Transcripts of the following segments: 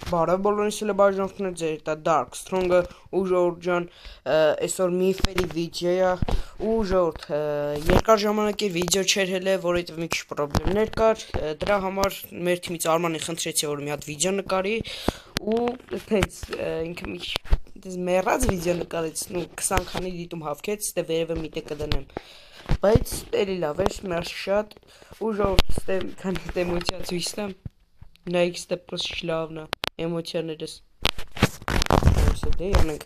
Բարև բոլորիս էլ բաժանորդներ, ձեր դա Dark Strong-ը ու ժողովուրդ ջան, այսօր միֆերի վիդեոյա ու ժողովուրդ, երկար ժամանակ էր վիդեո չէր հելը, որովհետև մի քիչ պրոբլեմներ կար, դրա համար մեր թիմից Արմանին խնդրեցի, որ մի հատ վիդեո նկարի ու այդպես ինքը մի քիչ մեռած վիդեո նկարեց, 20 քանի դիտում հավքեց, դե վերևը միտը կդնեմ, բայց էլի լավ էր, մերսի շատ ու ժողովուրդ, ստե քանի էմոցիա ցույց տամ, նայեք ստե պրոստի լավն է էմոցիաներս դե յանենք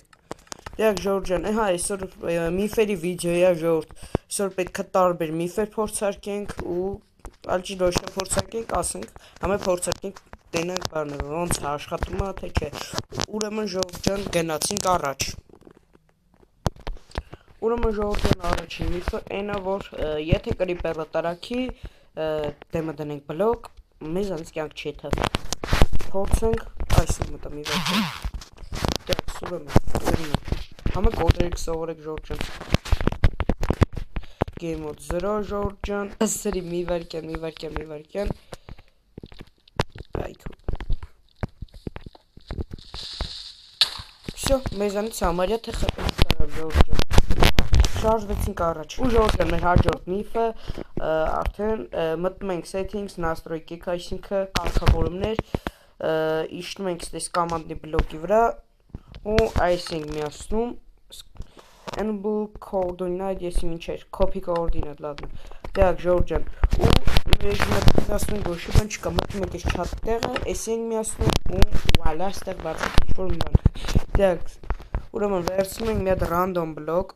դեակ ժողովուրդ ջան, հա այսօր միֆերի վիդեոյա ժողովուրդ, այսօր պետք է տարբեր միֆեր փորձարկենք ու ալճի ոչ թե փորձարկենք, ասենք, համե փորձարկենք տենանք բառները, ոնց է աշխատում է, թե չէ, ուրեմն ժողովուրդ ջան գնացինք առաջ ուրեմն ժողովուրդ ջան առաջին միֆը այն է, որ եթե կրիպերը տարակի, դեմը դնենք բլոկ, մեզանից կյանք չի թվի փորձենք այսօր մտա մի վայր դեակ ուրեմն համը կոդրեք սովորեք ժողովուրդ ջան Game mode 0 ժողովուրդ ջան սրի մի վարկյան այք Всё, մեզանից համարյա թե խփենք տարավ ժողովուրդ ջան շարժվեցինք առաջ ու ժողովուրդ ջան մեր հաջորդ միֆը արդեն մտնում ենք settings настройки այսինքն կարգավորումներ իշտում ենք ստես կամանդի բլոկի վրա ու այս ենք միացնում enable coordinate եսի մինչեր copy coordinate լավն դեակ ժողովուրդ ջան ու մեր միացնում ենք ոչ բան չկա մտնում ենք այս չատ տեղը այս ենք միացնում ու վալա ստեղ բացեք ինչ-որ մի բան դեակ ուրեմն վերցնում ենք մի հատ random բլոկ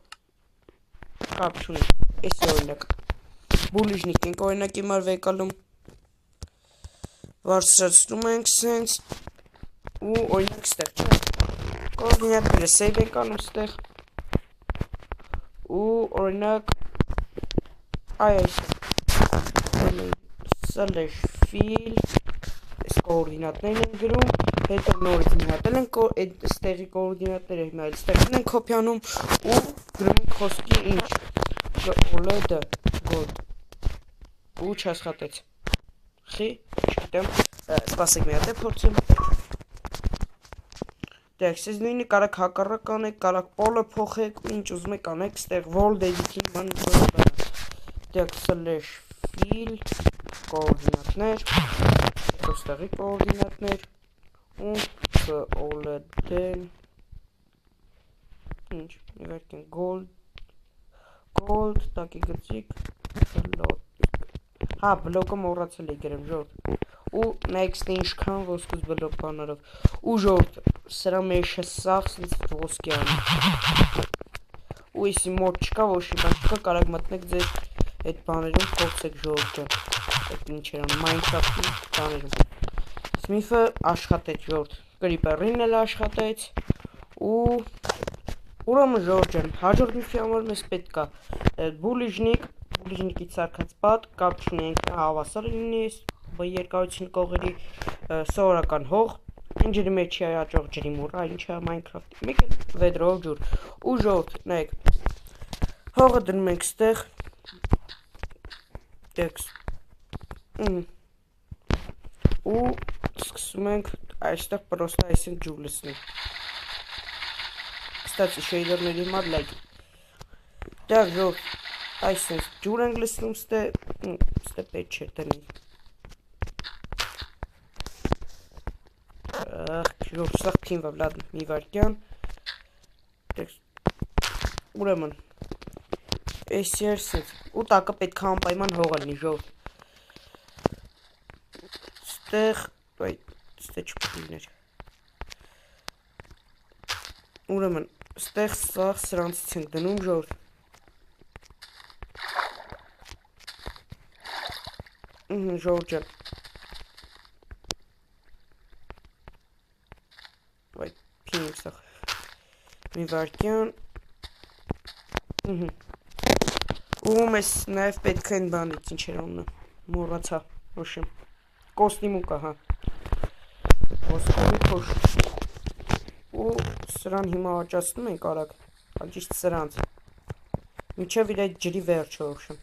կապ չունի էսի օրինակ բուլիժնիկ ենք օրինակ իմար վեկալում Վարսրացնում ենք սենց ու օրինակ ստեղ չէ կոորդինատները save ենք անում ստեղ ու օրինակ այս slash fill այս կոորդինատներն են գրում հետո նորից մի հատ ենք այդ ստեղի կոորդինատները հիմա այլ ստեղն ենք կոպիանում ու գրում ենք խոսքի ինչ OLED gold ու չաշխատեց խի չգիտեմ սպասեք մի հատ է փորձեմ դեք սեզ նույնը կարակ հակառակ անեք կարակ պոլը փոխեք ինչ ուզում եք անեք ստեղ world editing ման դեք slash fill կոորդինատներ հետո ստեղի կոորդինատներ ու OLED-ն ինչ մի վերքեն gold տակի գծիկ հա բլոկը մոռացել էի գրեմ ժողովուրդ ու next ինչքան ոսկուց բլոկ բանարով ու ժողովուրդ սրա մեջը սաղ սենց ոսկի անի ու եսի մոտ չկա ոչ մի բան չկա կարակ մտնեք ձեր այդ բաներում փորձեք ժողովուրդ ջան այդ ինչ էր անում Minecraft-ի բաներում Smith-ը աշխատեց ժողովուրդ Creeper-ին էլ աշխատեց ու ուրեմն ժողովուրդ ջան հաջորդ միֆի համար մեզ պետք է բուլիժնիկի ցարկած պատ կապ չունենք հավասար լինի երկարություն կողերի սովորական հող ինջերի մեջ չի հաջող ջրի մուռա ինչա Minecraft-ի մեկ էլ վեդրով ջուր ու ժողովուրդ նայեք հողը դնում ենք ստեղ ու սկսում ենք այստեղ պրոստը այսինք ջուր լցնել Կստացի շեյդերների համար լայք դեղ ժողովուրդ այսինք ջուր ենք լցնում ստե պետ չէ տնի ժողովուրդ սաղ թիմվավ լադն մի վարկյան ուրեմն այս երսից ու տակը պետք է անպայման հողը լինի ժողովուրդ ստեղ չպիտիներ ուրեմն ստեղ սաղ սրանցից ենք դնում ժողովուրդ ժողովուրդ ջան փինենք սաղ մի վարկյան ու մեզ նաև պետք են բանից ինչ էր անունը մոռացա ոչմ կոստիմուկա հա ոսկորի փոշ ու սրան հիմա աճացնում ենք արագ ճիշտ սրանց մինչև իր այդ ջրի վերջը ոչմ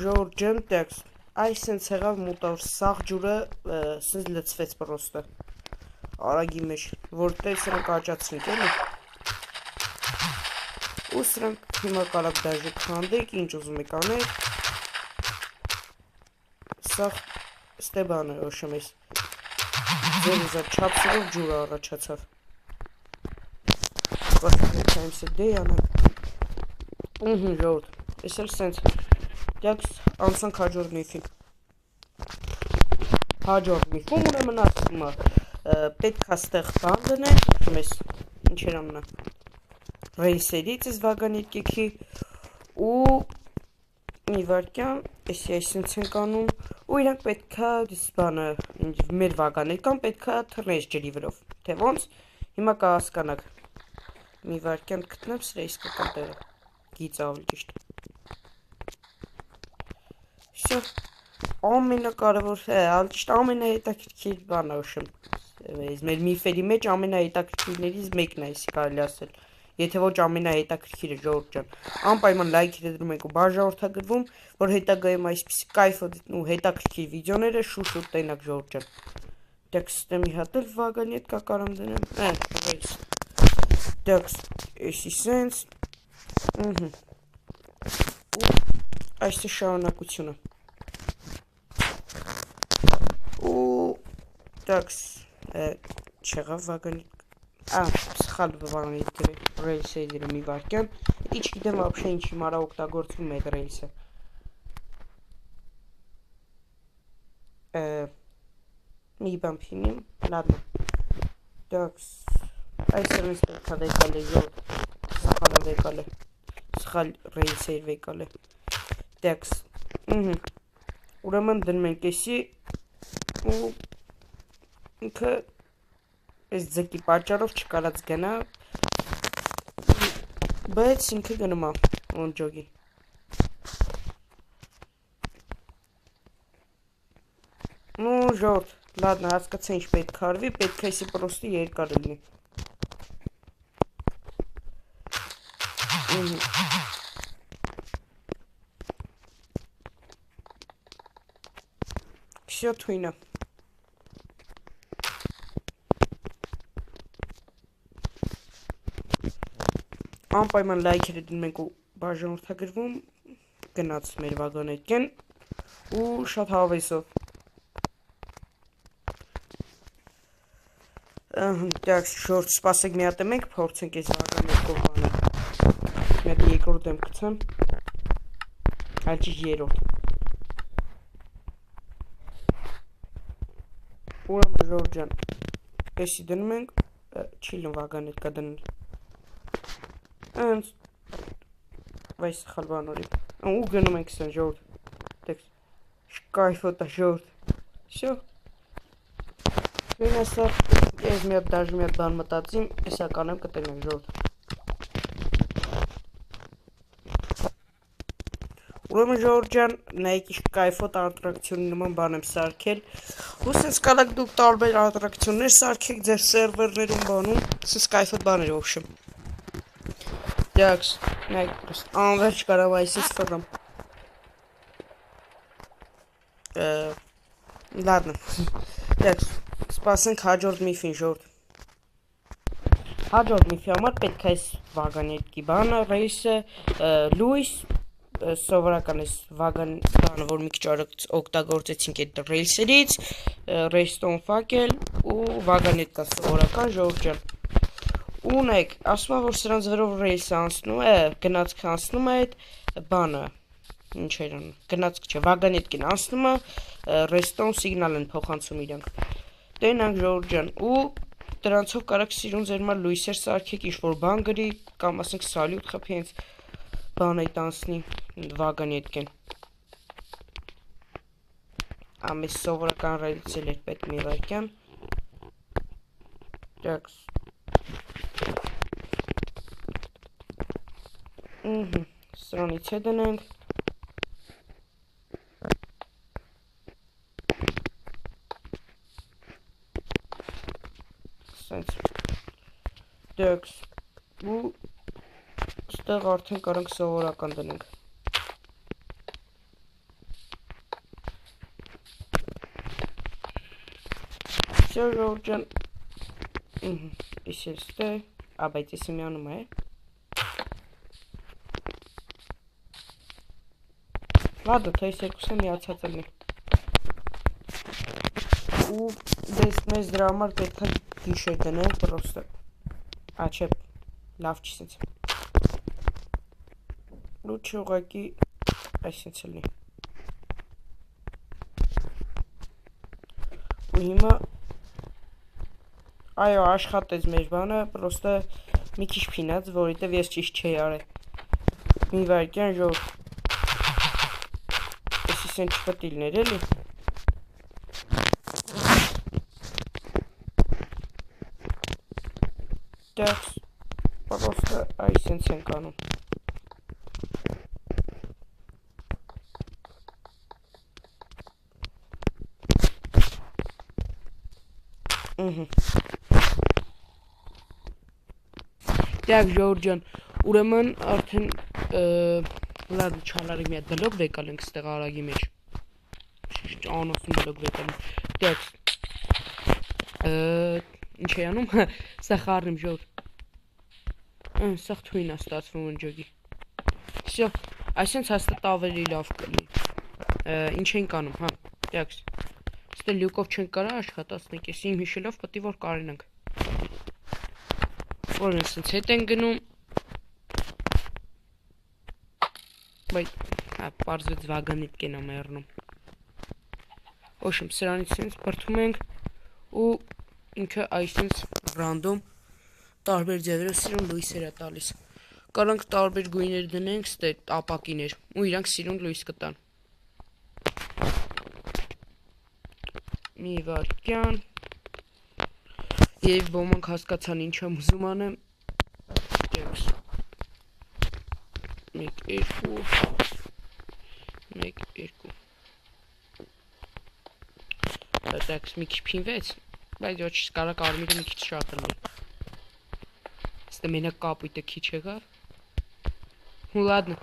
ժողովուրդ ջան, տեքստ, այս սենց եղավ մոտավոր սաղ ջուրը սենց լծվեց պրոստը արագի մեջ, որտեղ սրանք աճացնենք էլի ու սրանք հիմա կարակ դաժե քանդեք, ինչ ուզում եք անեք սաղ ստեբան է ոշում ես ձեր ուզած չապսելով ջուրը առաջացավ Times a day անեմ ժողովուրդ ես էլ սենց տեքստ անցանք հաջորդ միֆին հաջորդ միֆում ուրեմն ասում պետք է ստեղ բան դնենք ոշում ես ինչեր ամնա ռեյսերից ես վագանետկեքի ու մի վարկյան էսի այսինց ենք անում ու իրանք պետք է բանը մեր վագանետկան պետք է թռնես ջրի վրով թե ոնց հիմա կհասկանաք մի վարկյան գտնեմ սրա իսկական տեղը գիծ ավելի ճիշտ Всё ամենակարևոր ավելի ճիշտ ամենահետաքրքիր բանը ուշում մեր միֆերի մեջ ամենահետաքրքիրներից մեկն է այսի կարելի ասել Եթե ոչ ամենահետաքրքիրը ժողովուրդ ջան անպայման լայքերը դնում եք ու բաժանորդագրվում որ հետագայում այսպիսի կայֆոտ ու հետաքրքիր վիդեոները շուտ տենակ ժողովուրդ ջան Տեքստը մի հատ էլ վագանետկա կարամ դնեմ Տեքստ էսի սենց Այս է շարունակությունը ու տեքստ չեղավ վագանետկա սխալ վագանետկա ռեյսերը մի վարկյան Իչ գիտեմ вообще ինչ հիմարա օգտագործվում է այդ ռեյսը մի բան փինիմ լադնա Տեքստ այս սրնից պետք է վեկալ է սխալ վեկալ է սխալ ռեյսեր վեկալ է Տեքստ ուրեմն դնում ենք էսի ու ինքը այս ձգի պատճառով չկարած գնա բայց ինքը գնում է օնջոգի Ну, ժողովուրդ, ладно, հասկացա ինչ պետք է արվի, պետք է էսի պրոստի երկար լինի Всё թույնը Անպայման լայքերը դնում ենք ու բաժանորդագրվում գնաց մեր վագանետկեն ու շատ հավեսով Տեքստ շորտ սպասեք մի հատ մենք փորձենք այս վագանետկով բանը մի հատ երկրորդ եմ գցեմ այլ ճիշտ երրորդ ուրեմն ժողովուրդ ջան էսի դնում ենք չի վագանետկա դնել Վայ սխալ բան օրի ու գնում ենք սեն ժողովուրդ Տեքստ կայֆոտ է ժողովուրդ Всё Գույն ասա ես մի հատ դաժ մի հատ բան մտածիմ Էսա կանեմ կտենենք ժողովուրդ Ուրեմն ժողովուրդ ջան նայեք ինչ կայֆոտ ատրակցիոնի նման բան եմ սարքել ու սենց կարակ դուք տարբեր ատրակցիոններ սարքեք ձեր սերվերներում բանում սենց կայֆոտ բաներ ոբշեմ Տեքստ նայեք պրոստ անվերջ կարամ այսից ֆռամ Ладно Տեքստ սպասենք հաջորդ միֆին ժողովուրդ Հաջորդ միֆի համար պետք է այս վագանետկի բանը ռեյսը լույս Սովորական այս վագան բանը, որ մի քիչ օգտագործեցինք այդ ռեյսերից, ռեյստոն ֆակել ու վագանետկա սովորական ժողովուրդ ջան։ Ու նայեք, ասում է, որ սրանց վրով ռեյսը անցնում է, գնացքը անցնում է այդ բանը, ինչեր անում, գնացքը չէ, վագանետկին անցնում է, ռեյստոն սիգնալ են փոխանցում իրանք։ Տենանք ժողովուրդ ջան, ու դրանցով կարաք սիրուն ձեր մար լույսեր սարքեք, ինչ-որ բան գրի, կամ ասենք սալյուտ խփի հենց բան այդ անցնի վագանետկեն ամես սովորական ռելիցել էր պետք մի վարկյան սրանից է դնենք սենց դեքս ու Ստեղ արդեն կարանք սովորական դնենք Всё, ժողովուրդ ջան։ Իսկ էստե, բայց էսի միանում է։ Ладно, то есть երկուսը միացած լինի։ Ու դες մեզ դրա համար պետք է գիշեր դնենք պրոստը։ Չէ, լավ չի սենց։ Լուչը ուղղակի այսինչ լինի։ Ու հիմա այո, աշխատեց մեր բանը, պրոստը մի քիչ փինած, որովհետև ես ճիշտ չէի արել։ Մի վայրկյան ժողովուրդ։ Էսի սենց չպետք է լիներ, էլի։ Так, просто այսենց ենք անում։ Так, ժողովուրդ ջան, ուրեմն արդեն ладно, չալարի մի հատ բլոկ վեկալենք ստեղ արագի մեջ։ Անոսում բլոկ վեկալենք։ Так, ինչ է անում, սա խառնում ժողովուրդ։ Սա թույն է ստացվում ընջոգի։ Всё, այսինչ հաստատ ավելի լավ կլինի։ Ինչ ենք անում, հա, так։ Ստե լյուկով չենք կարա աշխատացնենք, ես իմ հիշելով պետք է որ կարենանք։ Որ ասենց հետ են գնում։ Բայց, հա, պարզվեց վագանիտ կենա մեռնում։ Ոչմ, սրանից սենց բրդում ենք ու ինքը այսինչ ռանդոմ տարբեր ձևերով սիրուն լույսեր է տալիս։ Կարանք տարբեր գույներ դնենք, ստե ապակիներ, ու իրանք սիրուն լույս կտան։ Մի վայրկյան։ Եվ ոմանք հասկացան ինչ եմ ուզում անեմ։ 1 2 1 2 Так, մի քիչ փինվեց, բայց ոչ կարա կարմիրը մի քիչ շատ լինի։ Ստե մենակ կապույտը քիչ եղավ։ Ու ладно,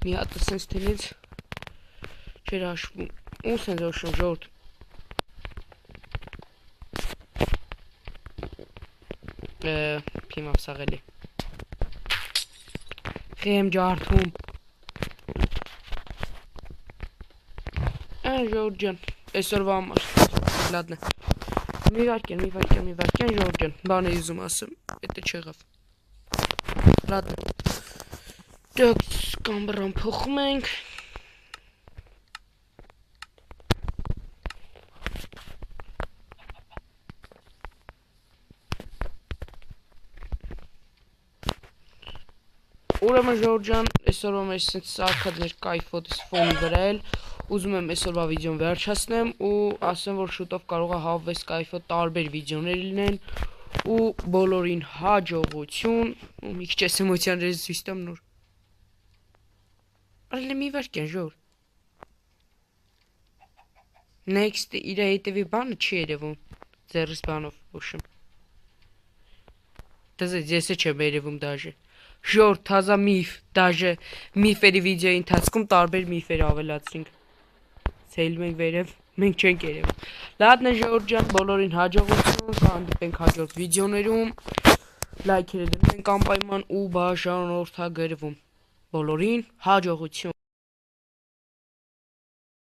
մի հատ սենց թելից չէր հաշվում։ Ու սենց ոչմ ժողովուրդ։ Փիմավ սաղելի։ Խեմ ջարդում։ Ժողովուրդ ջան, այսօրվա համար։ Ладно։ Մի վայրկյան, ժողովուրդ ջան, բան էի ուզում ասեմ, էտը չեղավ։ Ладно։ Так, կամբրան փոխում ենք։ Ուրեմն ժողովուրդ ջան, այսօրվա մեջ սենց սարքած կայֆոտ ֆոնի վրա էլ ուզում եմ այսօրվա վիդեոն վերջացնեմ ու ասեմ, որ շուտով կարող է հավես կայֆոտ տարբեր վիդեոներ լինեն ու բոլորին հաջողություն ու մի քիչ էմոցիան ցույց տամ նոր։ Արել մի վայրկյան ժողովուրդ։ Next իր հետևի բանը չի երևում։ Ձեռս բանով ոչմ։ Դե ես չեմ երևում դաժե։ Ժողովուրդ, թազա միֆ, դաժե միֆերի վիդեոյի ընթացքում տարբեր միֆեր ավելացրինք։ Ցելում ենք վերև, մենք չենք երևում։ Ладно, ժողովուրդ ջան, բոլորին հաջողություն, կհանդիպենք հաջորդ վիդեոներում։ Լայքերը դրում ենք անպայման ու բաժանորդագրվում։ Բոլորին հաջողություն։